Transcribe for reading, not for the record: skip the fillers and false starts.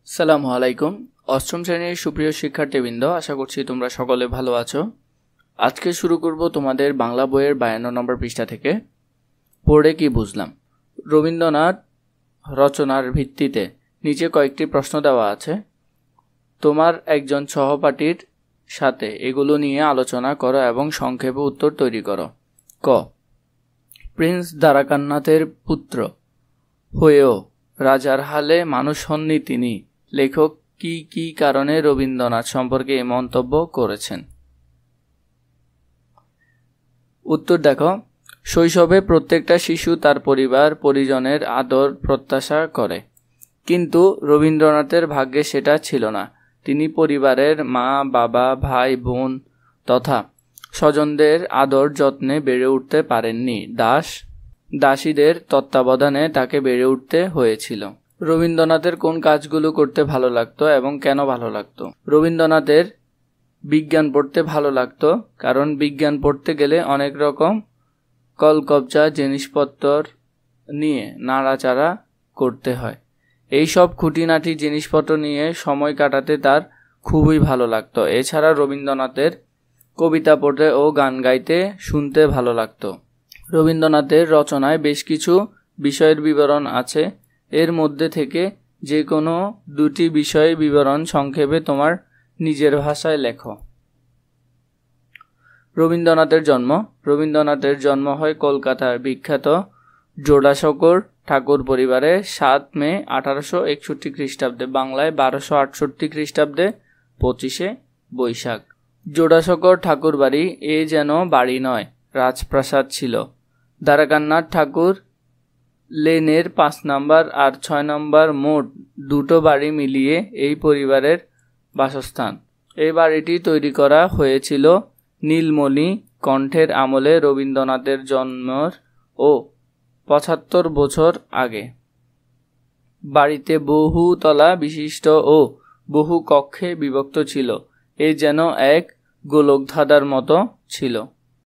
সালামু আলাইকুম। অষ্টম শ্রেণীর সুপ্রিয় শিক্ষার্থীবৃন্দ, আশা করছি তোমরা সকলে ভালো আছো। আজকে শুরু করব তোমাদের বাংলা বইয়ের 52 নম্বর পৃষ্ঠা থেকে। পড়ে কি বুঝলাম। রবীন্দ্রনাথ রচনার ভিত্তিতে নিচে কয়েকটি প্রশ্ন দেওয়া আছে। তোমার একজন সহপাঠীর সাথে এগুলো নিয়ে আলোচনা করো এবং সংক্ষেপে উত্তর তৈরি করো। ক, প্রিন্স দ্বারকানাথের পুত্র হয়েও রাজার হালে মানুষ হননি তিনি। লেখক কি কি কারণে রবীন্দ্রনাথ সম্পর্কে এই মন্তব্য করেছেন? উত্তর দেখো। শৈশবে প্রত্যেকটা শিশু তার পরিবার পরিজনের আদর প্রত্যাশা করে, কিন্তু রবীন্দ্রনাথের ভাগ্যে সেটা ছিল না। তিনি পরিবারের মা বাবা ভাই বোন তথা স্বজনদের আদর যত্নে বেড়ে উঠতে পারেননি। দাসীদের তত্ত্বাবধানে তাকে বেড়ে উঠতে হয়েছিল। রবীন্দ্রনাথের কোন কাজগুলো করতে ভালো লাগতো এবং কেন ভালো লাগতো? রবীন্দ্রনাথের বিজ্ঞান পড়তে ভালো লাগতো, কারণ বিজ্ঞান পড়তে গেলে অনেক রকম কলকবজা জিনিসপত্র নিয়ে নাড়াচাড়া করতে হয়। এই সব খুঁটিনাটি জিনিসপত্র নিয়ে সময় কাটাতে তার খুবই ভালো লাগতো। এছাড়া রবীন্দ্রনাথের কবিতা পড়তে ও গান গাইতে শুনতে ভালো লাগতো। রবীন্দ্রনাথের রচনায় বেশ কিছু বিষয়ের বিবরণ আছে। এর মধ্যে থেকে যে কোনো দুটি বিষয়ের বিবরণ সংক্ষেপে তোমার নিজের ভাষায় লেখো। রবীন্দ্রনাথের জন্ম হয় কলকাতার বিখ্যাত জোড়াসাঁকোর ঠাকুর পরিবারে 7 মে 1861 খ্রিস্টাব্দে, বাংলায় 1268 খ্রিস্টাব্দে 25শে বৈশাখ। জোড়াসাঁকোর ঠাকুর বাড়ি এ যেন বাড়ি নয়, রাজপ্রাসাদ ছিল। দ্বারকানাথ ঠাকুর লেনের 5 নম্বর আর 6 নম্বর মোট দুটো বাড়ি মিলিয়ে এই পরিবারের বাসস্থান। এই বাড়িটি তৈরি করা হয়েছিল নীলমণি কণ্ঠের আমলে, রবীন্দ্রনাথের জন্মের ও 75 বছর আগে। বাড়িতে বহু তলা বিশিষ্ট ও বহু কক্ষে বিভক্ত ছিল। এ যেন এক গোলকধাঁধার মতো ছিল।